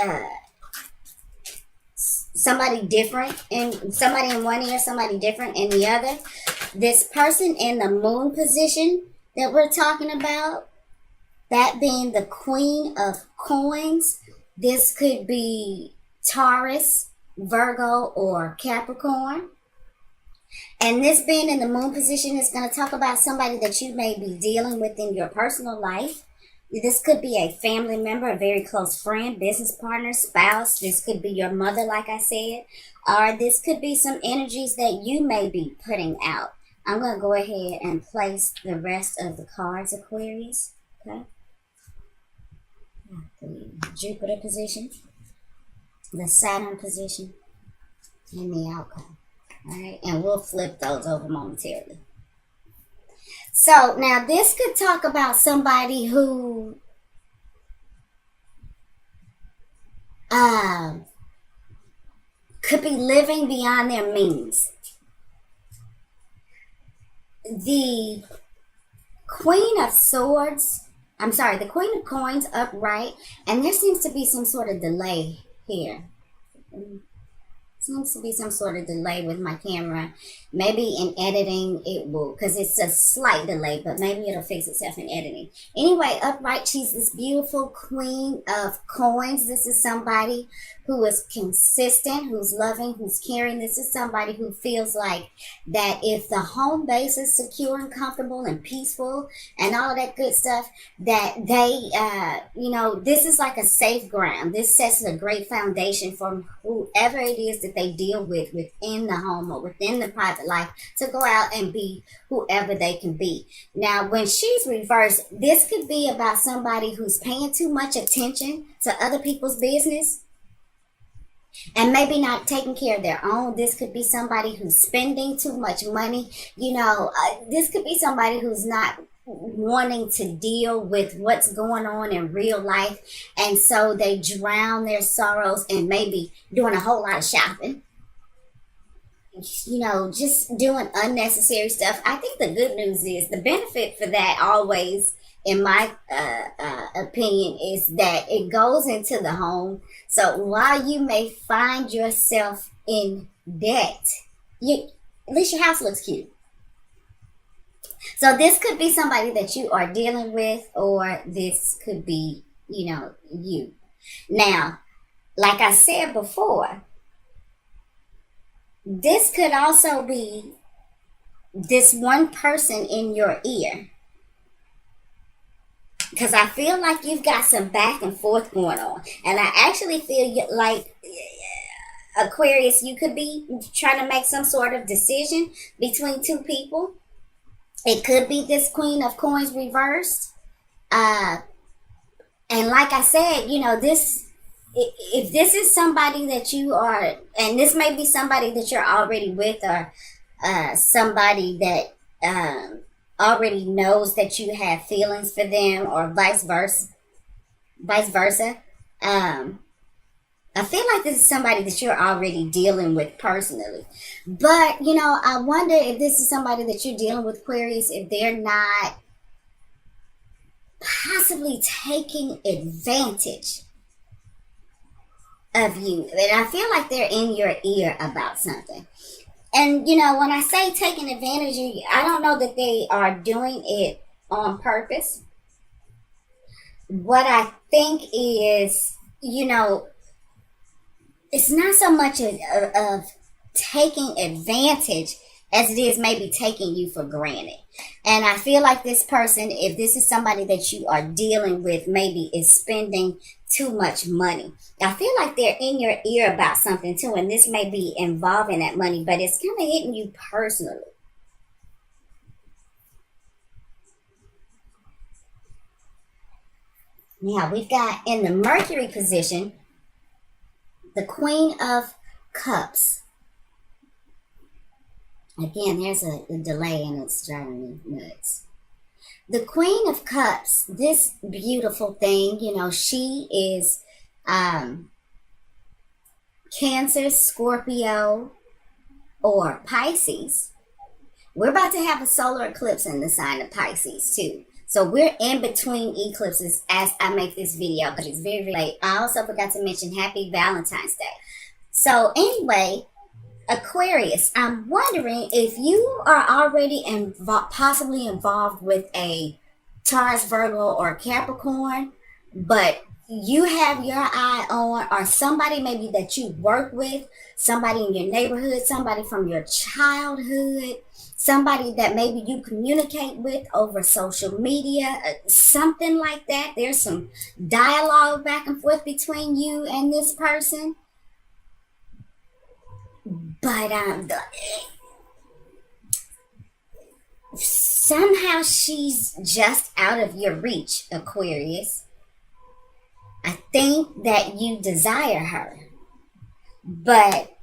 uh, somebody different, and somebody in one ear, somebody different in the other. This person in the moon position that we're talking about, that being the Queen of Coins, this could be Taurus, Virgo, or Capricorn. And this being in the moon position is going to talk about somebody that you may be dealing with in your personal life. This could be a family member, a very close friend, business partner, spouse. This could be your mother, like I said. Or this could be some energies that you may be putting out. I'm going to go ahead and place the rest of the cards, Aquarius. Okay. The Jupiter position, the Saturn position, and the outcome. All right, and we'll flip those over momentarily. So now this could talk about somebody who could be living beyond their means. The Queen of Swords, the Queen of Coins upright, and there seems to be some sort of delay here. Seems to be some sort of delay with my camera. Maybe in editing it will, because it's a slight delay, but maybe it'll fix itself in editing. Anyway, upright, she's this beautiful Queen of Coins. This is somebody who is consistent, who's loving, who's caring. This is somebody who feels like that if the home base is secure and comfortable and peaceful and all of that good stuff, that they, this is like a safe ground. This sets a great foundation for whoever it is that they deal with within the home or within the private life to go out and be whoever they can be. Now, when she's reversed, this could be about somebody who's paying too much attention to other people's business and maybe not taking care of their own. This could be somebody who's spending too much money. This could be somebody who's not wanting to deal with what's going on in real life, and so they drown their sorrows and maybe doing a whole lot of shopping, just doing unnecessary stuff. I think the good news is the benefit for that always, in my opinion, is that it goes into the home. So while you may find yourself in debt, at least your house looks cute. So this could be somebody that you are dealing with, or this could be, you. Now, like I said before, this could also be this one person in your ear. Because I feel like you've got some back and forth going on. And I actually feel like, Aquarius, you could be trying to make some sort of decision between two people. It could be this Queen of Coins reversed. And like I said, if this is somebody that you are, and this may be somebody that you're already with, or somebody that already knows that you have feelings for them, or vice versa. I feel like this is somebody that you're already dealing with personally. But, I wonder if this is somebody that you're dealing with, Aquarius, if they're not possibly taking advantage of you. And I feel like they're in your ear about something. And, when I say taking advantage of you, I don't know that they are doing it on purpose. What I think is, it's not so much of taking advantage as it is maybe taking you for granted. And I feel like this person, if this is somebody that you are dealing with, maybe is spending too much money. I feel like they're in your ear about something too, and this may be involving that money, but it's kind of hitting you personally. Now, we've got in the Mercury position, the Queen of Cups. Again, there's a delay and it's driving me nuts. The Queen of Cups, this beautiful thing, she is Cancer, Scorpio, or Pisces. We're about to have a solar eclipse in the sign of Pisces too. So we're in between eclipses as I make this video, but it's very, very late. I also forgot to mention Happy Valentine's Day. So anyway, Aquarius, I'm wondering if you are already possibly involved with a Taurus, Virgo, or Capricorn, but you have your eye on, or somebody maybe that you work with, somebody in your neighborhood, somebody from your childhood, somebody that maybe you communicate with over social media, something like that. There's some dialogue back and forth between you and this person. But somehow she's just out of your reach, Aquarius. I think that you desire her, but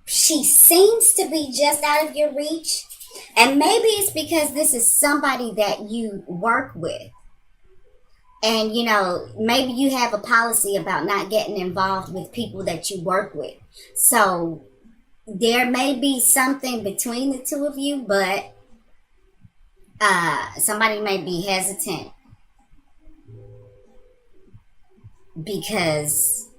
she seems to be just out of your reach. And maybe it's because this is somebody that you work with. And, you know, maybe you have a policy about not getting involved with people that you work with. So there may be something between the two of you, but somebody may be hesitant because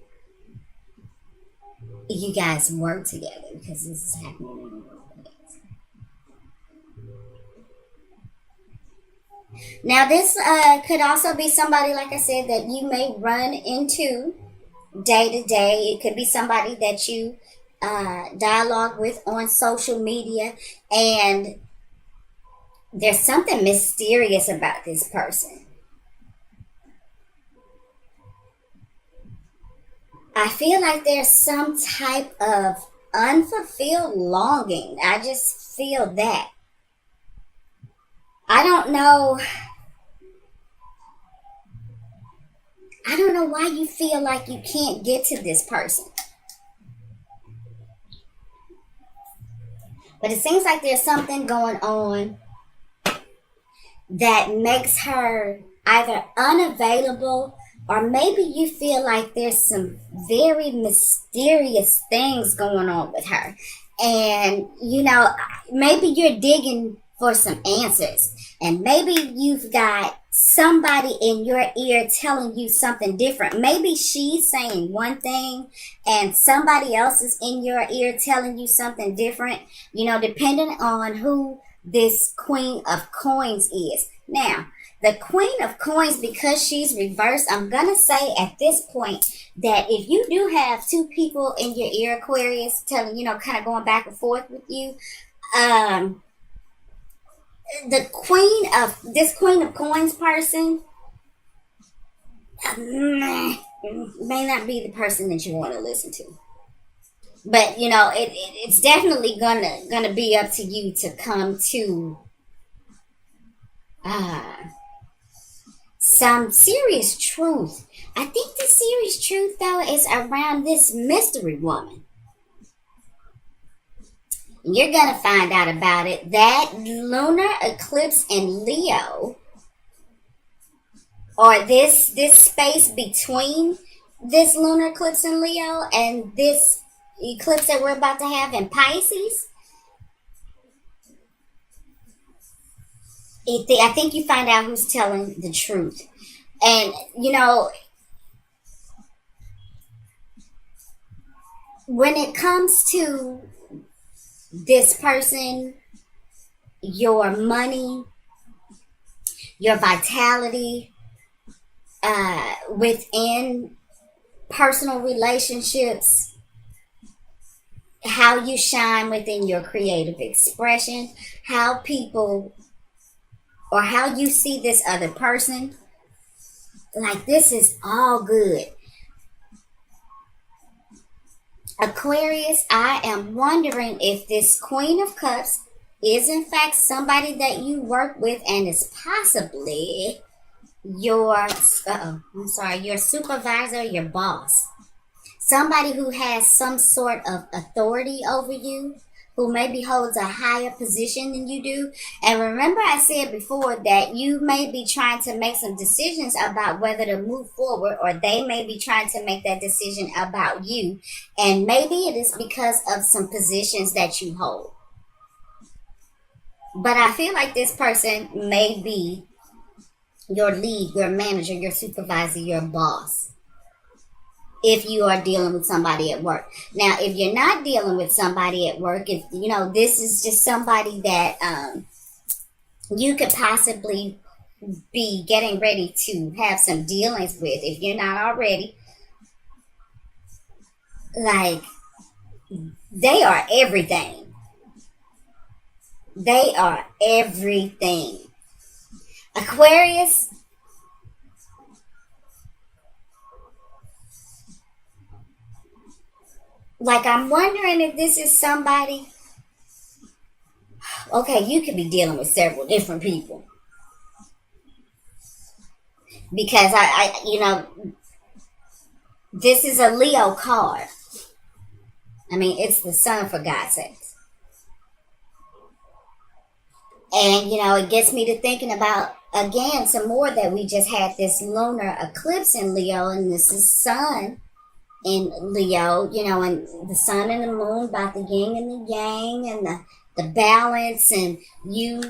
you guys work together, because this is happening in the workplace. Now this could also be somebody, like I said, that you may run into day to day. It could be somebody that you dialogue with on social media, and there's something mysterious about this person. I feel like there's some type of unfulfilled longing. I just feel that. I don't know why you feel like you can't get to this person. But it seems like there's something going on that makes her either unavailable, or maybe you feel like there's some very mysterious things going on with her. And, you know, maybe you're digging for some answers. And maybe you've got somebody in your ear telling you something different. Maybe she's saying one thing and somebody else is in your ear telling you something different. You know, depending on who this Queen of Coins is. Now, the Queen of Coins, because she's reversed, I'm going to say at this point that if you do have two people in your ear, Aquarius, telling, you know, kind of going back and forth with you, the Queen of Coins person may not be the person that you want to listen to. But, you know, it's definitely gonna be up to you to come to some serious truth. I think the serious truth, though, is around this mystery woman. You're going to find out about it. That lunar eclipse in Leo, or this space between this lunar eclipse in Leo and this eclipse that we're about to have in Pisces, I think you find out who's telling the truth. And, you know, when it comes to this person, your money, your vitality within personal relationships, how you shine within your creative expression, how people, or how you see this other person, like, this is all good. Aquarius, I am wondering if this Queen of Cups is in fact somebody that you work with and is possibly your supervisor, your boss. Somebody who has some sort of authority over you, who maybe holds a higher position than you do. And remember, I said before that you may be trying to make some decisions about whether to move forward, or they may be trying to make that decision about you. And maybe it is because of some positions that you hold. But I feel like this person may be your lead, your manager, your supervisor, your boss, if you are dealing with somebody at work. Now, if you're not dealing with somebody at work, if you know this is just somebody that you could possibly be getting ready to have some dealings with, if you're not already, like, they are everything. They are everything. Aquarius, like, I'm wondering if this is somebody. Okay, you could be dealing with several different people because this is a Leo card. I mean, it's the sun, for God's sakes. And, it gets me to thinking about, again, some more that we just had this lunar eclipse in Leo, and this is sun in Leo, and the sun and the moon about the yin and the yang and the balance. And you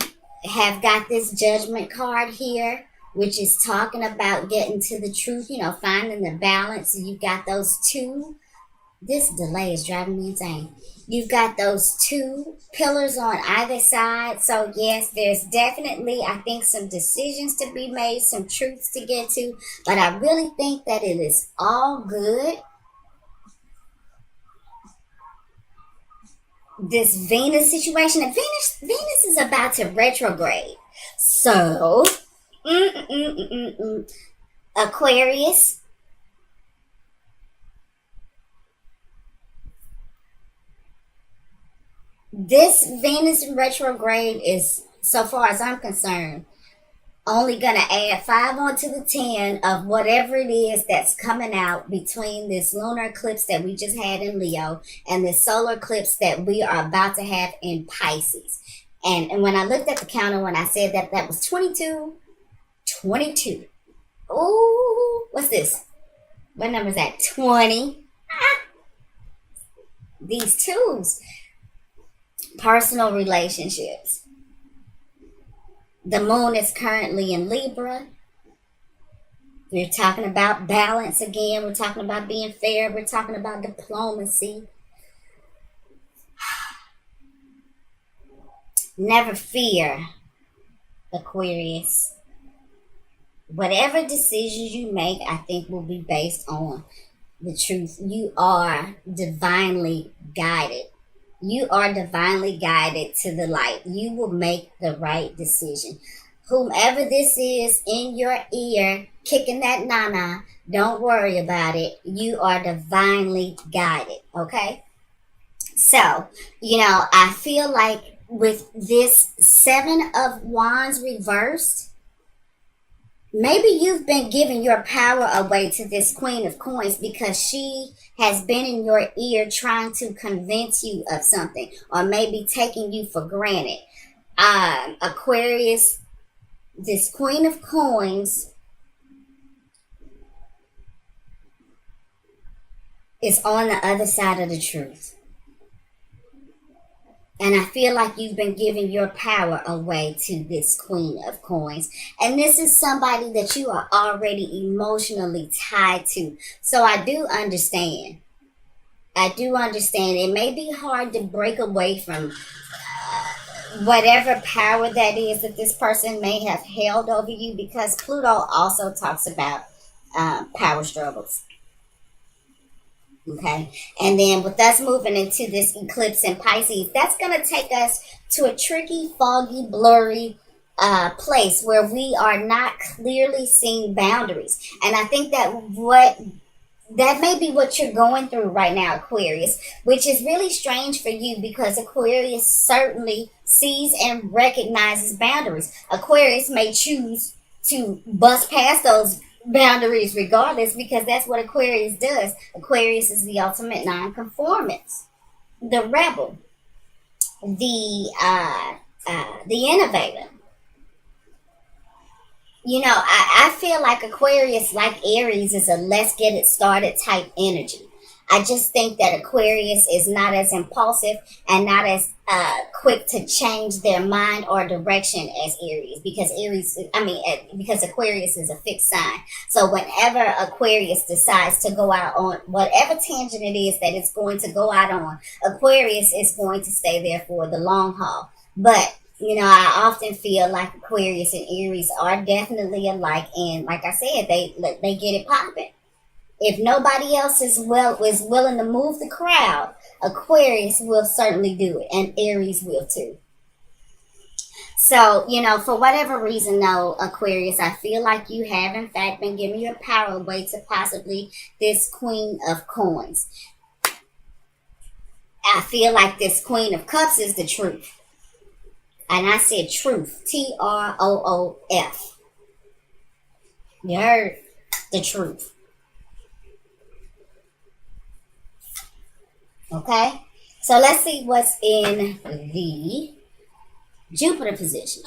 have got this judgment card here, which is talking about getting to the truth, finding the balance. And you've got those two. This delay is driving me insane. You've got those two pillars on either side. So, yes, there's definitely, I think, some decisions to be made, some truths to get to. But I really think that it is all good. This Venus situation, and Venus is about to retrograde. So, Aquarius, this Venus retrograde is, so far as I'm concerned, only going to add 5 onto the 10 of whatever it is that's coming out between this lunar eclipse that we just had in Leo and this solar eclipse that we are about to have in Pisces. And when I looked at the counter, when I said that was 22. Ooh, what's this? What number is that? 20. These twos. Personal relationships. The moon is currently in Libra. We're talking about balance again. We're talking about being fair. We're talking about diplomacy. Never fear, Aquarius. Whatever decisions you make, I think will be based on the truth. You are divinely guided. You are divinely guided to the light. You will make the right decision. Whomever this is in your ear, kicking that nana, don't worry about it. You are divinely guided, okay? So, I feel like with this 7 of Wands reversed, maybe you've been giving your power away to this Queen of Coins because she has been in your ear trying to convince you of something, or maybe taking you for granted. Aquarius, this Queen of Coins is on the other side of the truth. And I feel like you've been giving your power away to this Queen of Coins. And this is somebody that you are already emotionally tied to. So I do understand. It may be hard to break away from whatever power that is that this person may have held over you, because Pluto also talks about power struggles. Okay, and then with us moving into this eclipse in Pisces, that's going to take us to a tricky, foggy, blurry place where we are not clearly seeing boundaries. And I think that may be what you're going through right now, Aquarius, which is really strange for you because Aquarius certainly sees and recognizes boundaries. Aquarius may choose to bust past those boundaries regardless, because that's what Aquarius does. Aquarius is the ultimate nonconformist, the rebel, the innovator. I feel like Aquarius, like Aries, is a let's get it started type energy. I just think that Aquarius is not as impulsive and not as quick to change their mind or direction as Aries, because because Aquarius is a fixed sign. So whenever Aquarius decides to go out on whatever tangent it is that it's going to go out on, Aquarius is going to stay there for the long haul. But I often feel like Aquarius and Aries are definitely alike, and like I said, they get it popping. If nobody else is willing to move the crowd, Aquarius will certainly do it, and Aries will too. So, for whatever reason, though, Aquarius, I feel like you have, in fact, been giving your power away to possibly this Queen of Coins. I feel like this Queen of Cups is the truth. And I said truth. Troof. You heard? The truth. Okay? So let's see what's in the Jupiter position.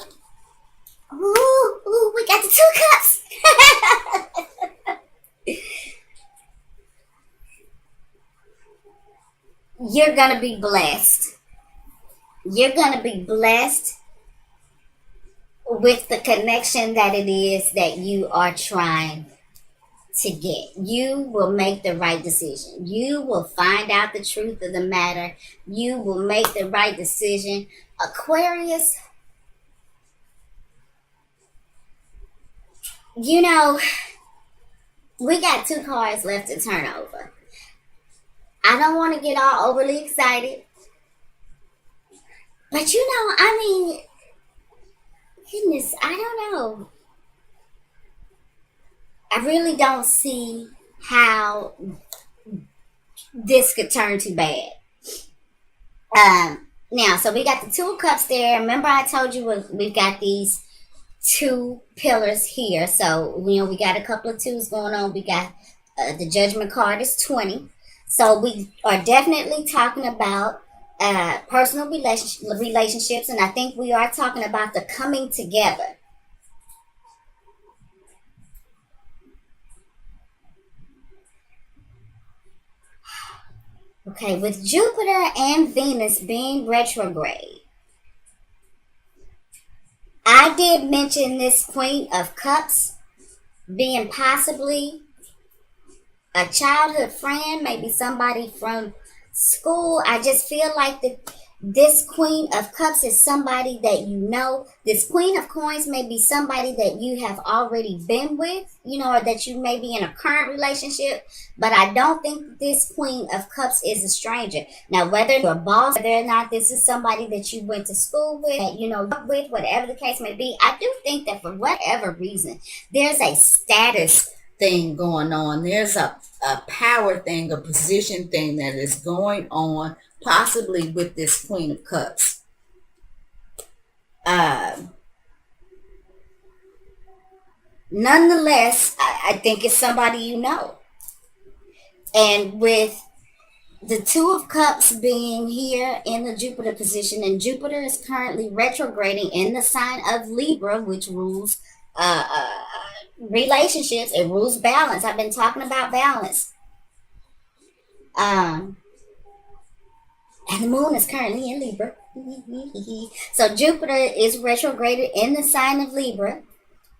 Ooh, we got the 2 cups. You're going to be blessed. You're going to be blessed with the connection that it is that you are trying to get. You will make the right decision. You will find out the truth of the matter. You will make the right decision. Aquarius, we got 2 cards left to turn over. I don't want to get all overly excited. But goodness, I don't know. I really don't see how this could turn too bad. Now, so we got the 2 cups there. Remember I told you we've got these 2 pillars here. So, we got a couple of 2s going on. We got the Judgment card is 20. So we are definitely talking about personal relationships, and I think we are talking about the coming together. Okay, with Jupiter and Venus being retrograde, I did mention this Queen of Cups being possibly a childhood friend, maybe somebody from school. I just feel like this Queen of Cups is somebody that you know. This Queen of Coins may be somebody that you have already been with, or that you may be in a current relationship. But I don't think this Queen of Cups is a stranger. Now, whether you're a boss, whether or not this is somebody that you went to school with, with, whatever the case may be, I do think that for whatever reason, there's a status thing going on. There's a power thing, a position thing that is going on, possibly with this Queen of Cups. Nonetheless, I think it's somebody you know. And with the 2 of Cups being here in the Jupiter position, and Jupiter is currently retrograding in the sign of Libra, which rules relationships. It rules balance. I've been talking about balance. And the moon is currently in Libra. So Jupiter is retrograded in the sign of Libra,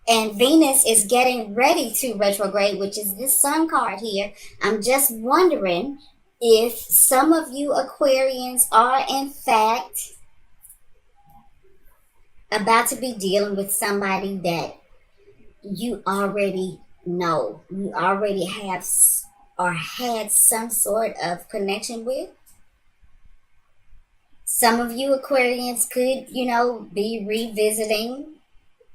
and Venus is getting ready to retrograde, which is this Sun card here. I'm just wondering if some of you Aquarians are in fact about to be dealing with somebody that you already know, you already have or had some sort of connection with. Some of you Aquarians could, be revisiting.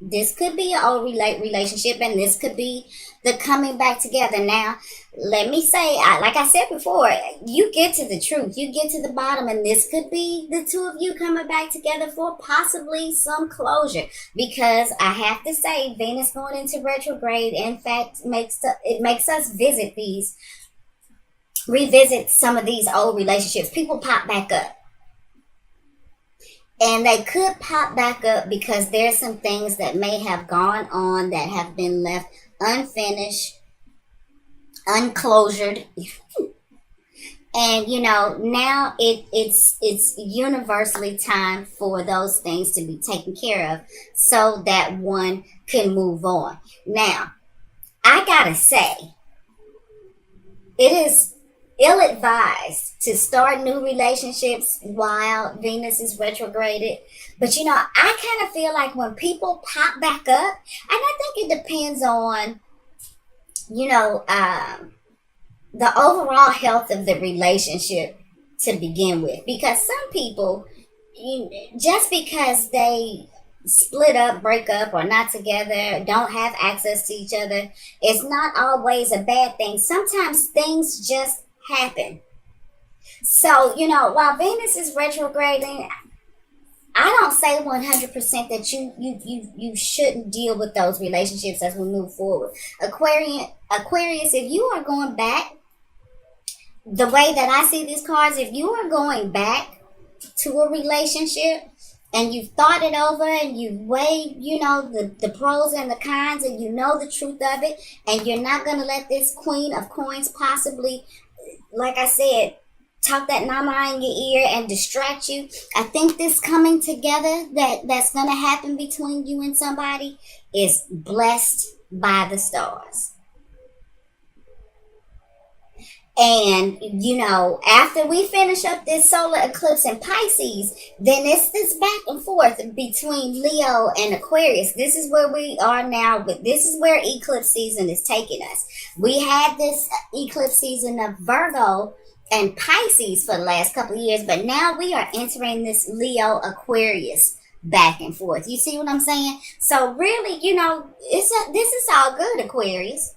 This could be an old relationship, and this could be the coming back together. Now, let me say, like I said before, you get to the truth. You get to the bottom, and this could be the 2 of you coming back together for possibly some closure. Because I have to say, Venus going into retrograde, in fact, makes us revisit some of these old relationships. People pop back up. And they could pop back up because there's some things that may have gone on that have been left unfinished, unclosured. And you know, now it's universally time for those things to be taken care of so that one can move on. Now, I gotta say, it is ill-advised to start new relationships while Venus is retrograded. But you know, I kind of feel like when people pop back up, and I think it depends on, you know, the overall health of the relationship to begin with. Because some people, just because they split up, break up, or not together, don't have access to each other, it's not always a bad thing. Sometimes things just happen. So, you know, while Venus is retrograding, I don't say 100% that you shouldn't deal with those relationships as we move forward. Aquarius, if you are going back, the way that I see these cards, if you are going back to a relationship and you've thought it over and you've weighed, you know, the pros and the cons, and you know the truth of it, and you're not going to let this Queen of Coins possibly, like I said, talk that nama in your ear and distract you. I think this coming together that's going to happen between you and somebody is blessed by the stars. And, you know, after we finish up this solar eclipse in Pisces, then it's this back and forth between Leo and Aquarius. This is where we are now, but this is where eclipse season is taking us. We had this eclipse season of Virgo and Pisces for the last couple of years, but now we are entering this Leo Aquarius back and forth. You see what I'm saying? So really, you know, this is all good, Aquarius.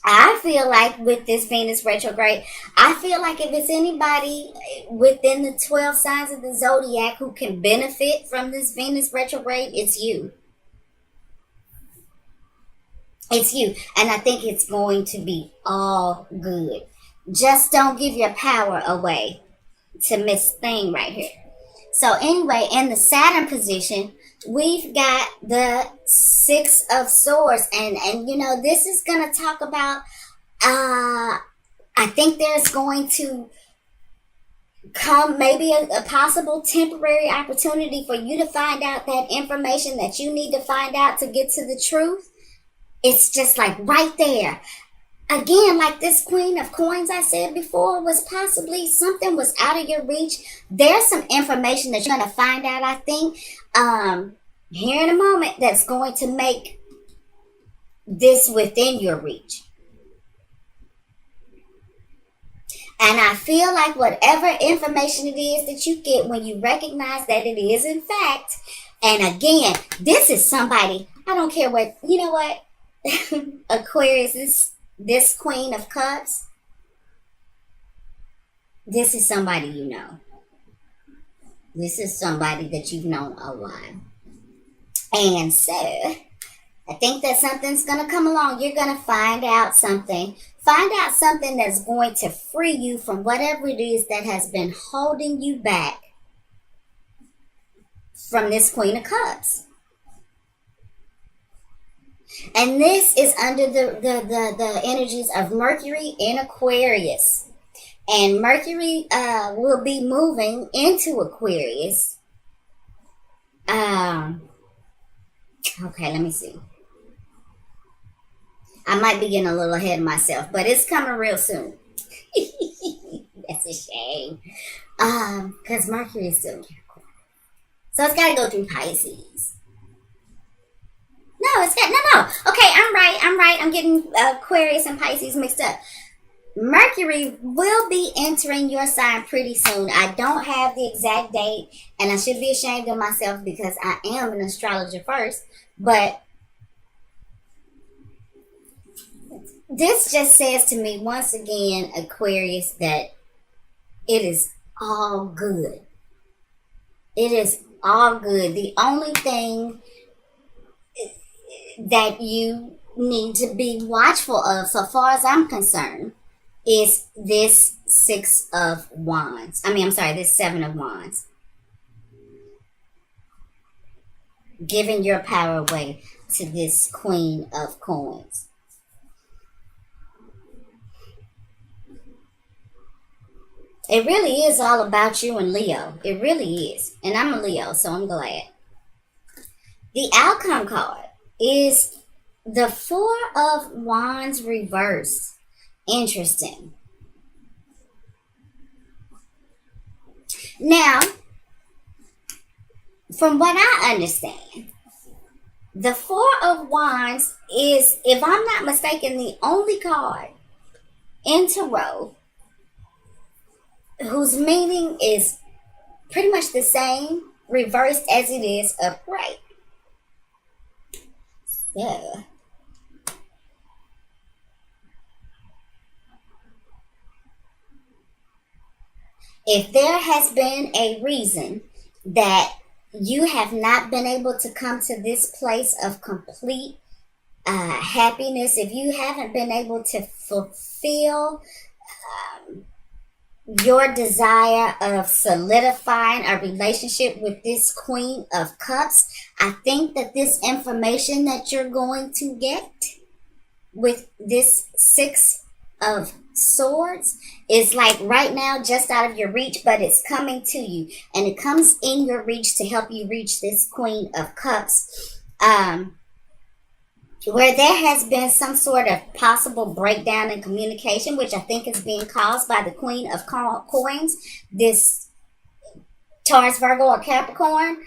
I feel like with this Venus retrograde, I feel like if it's anybody within the 12 signs of the zodiac who can benefit from this Venus retrograde, it's you. It's you. And I think it's going to be all good. Just don't give your power away to Miss Thing right here. So anyway, in the Saturn position, we've got the Six of Swords, and you know, this is going to talk about, I think there's going to come maybe a possible temporary opportunity for you to find out that information that you need to find out to get to the truth. It's just like right there. Again, like this Queen of Coins I said before, was possibly something was out of your reach. There's some information that you're going to find out, I think, here in a moment, that's going to make this within your reach. And I feel like whatever information it is that you get, when you recognize that it is in fact, and again, this is somebody, I don't care what, you know what, Aquarius, this Queen of Cups, this is somebody you know. This is somebody that you've known a while. And so, I think that something's going to come along. You're going to find out something. Find out something that's going to free you from whatever it is that has been holding you back from this Queen of Cups. And this is under the energies of Mercury in Aquarius. And Mercury will be moving into Aquarius. Okay, let me see. I might be getting a little ahead of myself, but it's coming real soon. That's a shame. Because Mercury is still in Capricorn. So it's got to go through Pisces. No, it's got, no. Okay, I'm right. I'm getting Aquarius and Pisces mixed up. Mercury will be entering your sign pretty soon. I don't have the exact date, and I should be ashamed of myself because I am an astrologer first, but this just says to me once again, Aquarius, that it is all good. It is all good. The only thing that you need to be watchful of, so far as I'm concerned, is this Six of Wands. This Seven of Wands. Giving your power away to this Queen of Coins. It really is all about you and Leo. It really is. And I'm a Leo, so I'm glad. The outcome card is the Four of Wands reverse. Interesting. Now, from what I understand, the Four of Wands is, if I'm not mistaken, the only card in Tarot whose meaning is pretty much the same reversed as it is upright. So, if there has been a reason that you have not been able to come to this place of complete happiness, if you haven't been able to fulfill your desire of solidifying a relationship with this Queen of Cups, I think that this information that you're going to get with this Six of Swords is like right now just out of your reach, but it's coming to you, and it comes in your reach to help you reach this Queen of Cups, where there has been some sort of possible breakdown in communication, which I think is being caused by the Queen of Coins, this Taurus, Virgo, or Capricorn.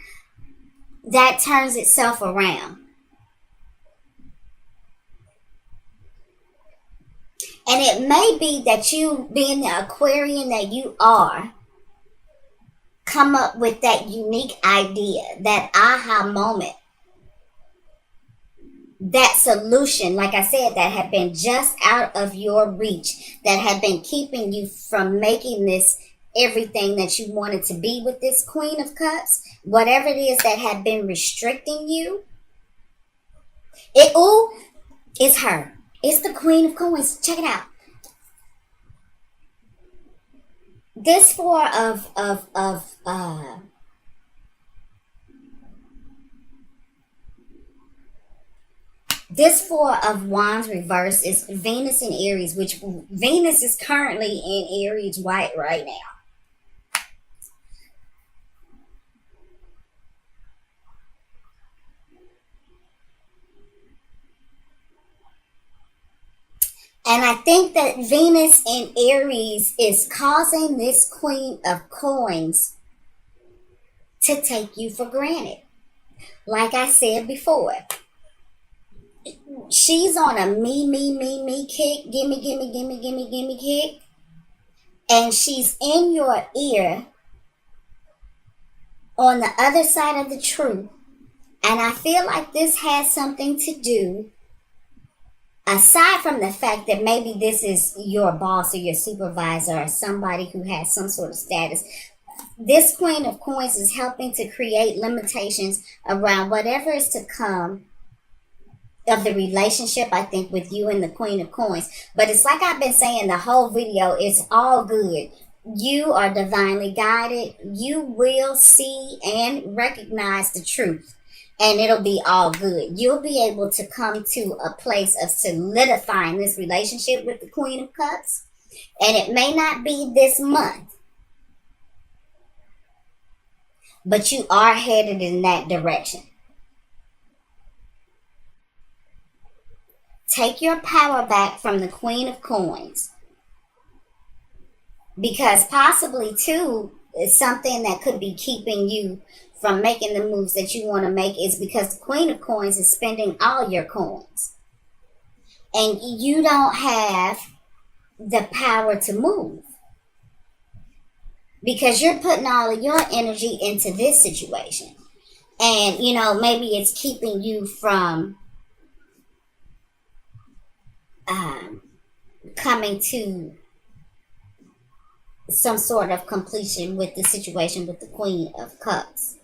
That turns itself around. And it may be that you, being the Aquarian that you are, come up with that unique idea, that aha moment, that solution, like I said, that had been just out of your reach, that had been keeping you from making this everything that you wanted to be with this Queen of Cups. Whatever it is that had been restricting you, it's her. It's the Queen of Coins. Check it out. This Four of this Four of Wands reverse is Venus in Aries, which Venus is currently in Aries white right now. And I think that Venus in Aries is causing this Queen of Coins to take you for granted. Like I said before, she's on a me kick, gimme kick. And she's in your ear on the other side of the truth. And I feel like this has something to do, aside from the fact that maybe this is your boss or your supervisor or somebody who has some sort of status. This Queen of Coins is helping to create limitations around whatever is to come of the relationship, I think, with you and the Queen of Coins. But it's like I've been saying the whole video, it's all good. You are divinely guided. You will see and recognize the truth, and it'll be all good. You'll be able to come to a place of solidifying this relationship with the Queen of Cups. And it may not be this month, but you are headed in that direction. Take your power back from the Queen of Coins. Because possibly, too, something that could be keeping you from making the moves that you want to make is because the Queen of Coins is spending all your coins. And you don't have the power to move. Because you're putting all of your energy into this situation. And, maybe it's keeping you from coming to some sort of completion with the situation with the Queen of Cups.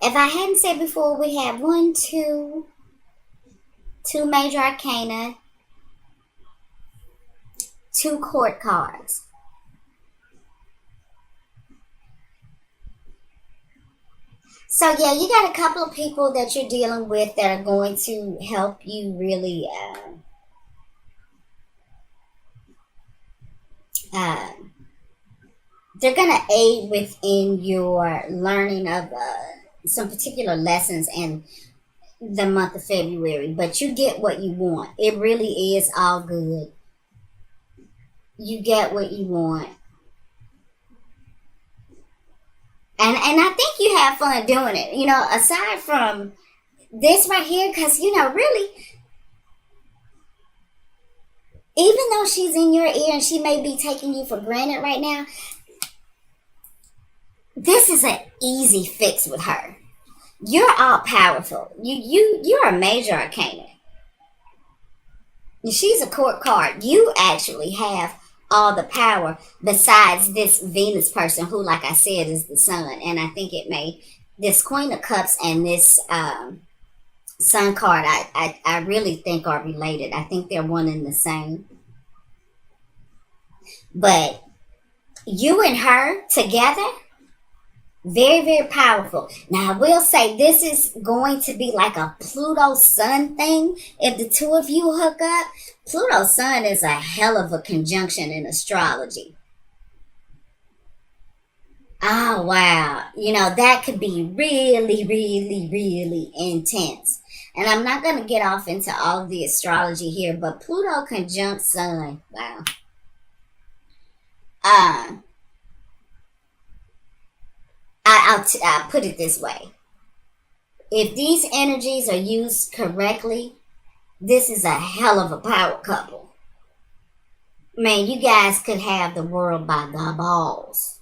If I hadn't said before, we have two major arcana, 2 court cards. So yeah, you got a couple of people that you're dealing with that are going to help you really uh, they're going to aid within your learning of some particular lessons in the month of February. But you get what you want. It really is all good. You get what you want. And I think you have fun doing it. You know, aside from this right here, because, you know, really, even though she's in your ear and she may be taking you for granted right now, this is an easy fix with her. You're all powerful. You're a major arcana. She's a court card. You actually have all the power besides this Venus person who, like I said, is the sun. And I think it may, this Queen of Cups and this sun card, I really think are related. I think they're one and the same. But you and her together, very, very powerful. Now, I will say this is going to be like a Pluto Sun thing. If the two of you hook up, Pluto Sun is a hell of a conjunction in astrology. Oh, wow. You know, that could be really, really, really intense. And I'm not going to get off into all of the astrology here, but Pluto conjunct Sun. Wow. Uh, I'll put it this way. If these energies are used correctly, this is a hell of a power couple. Man, you guys could have the world by the balls.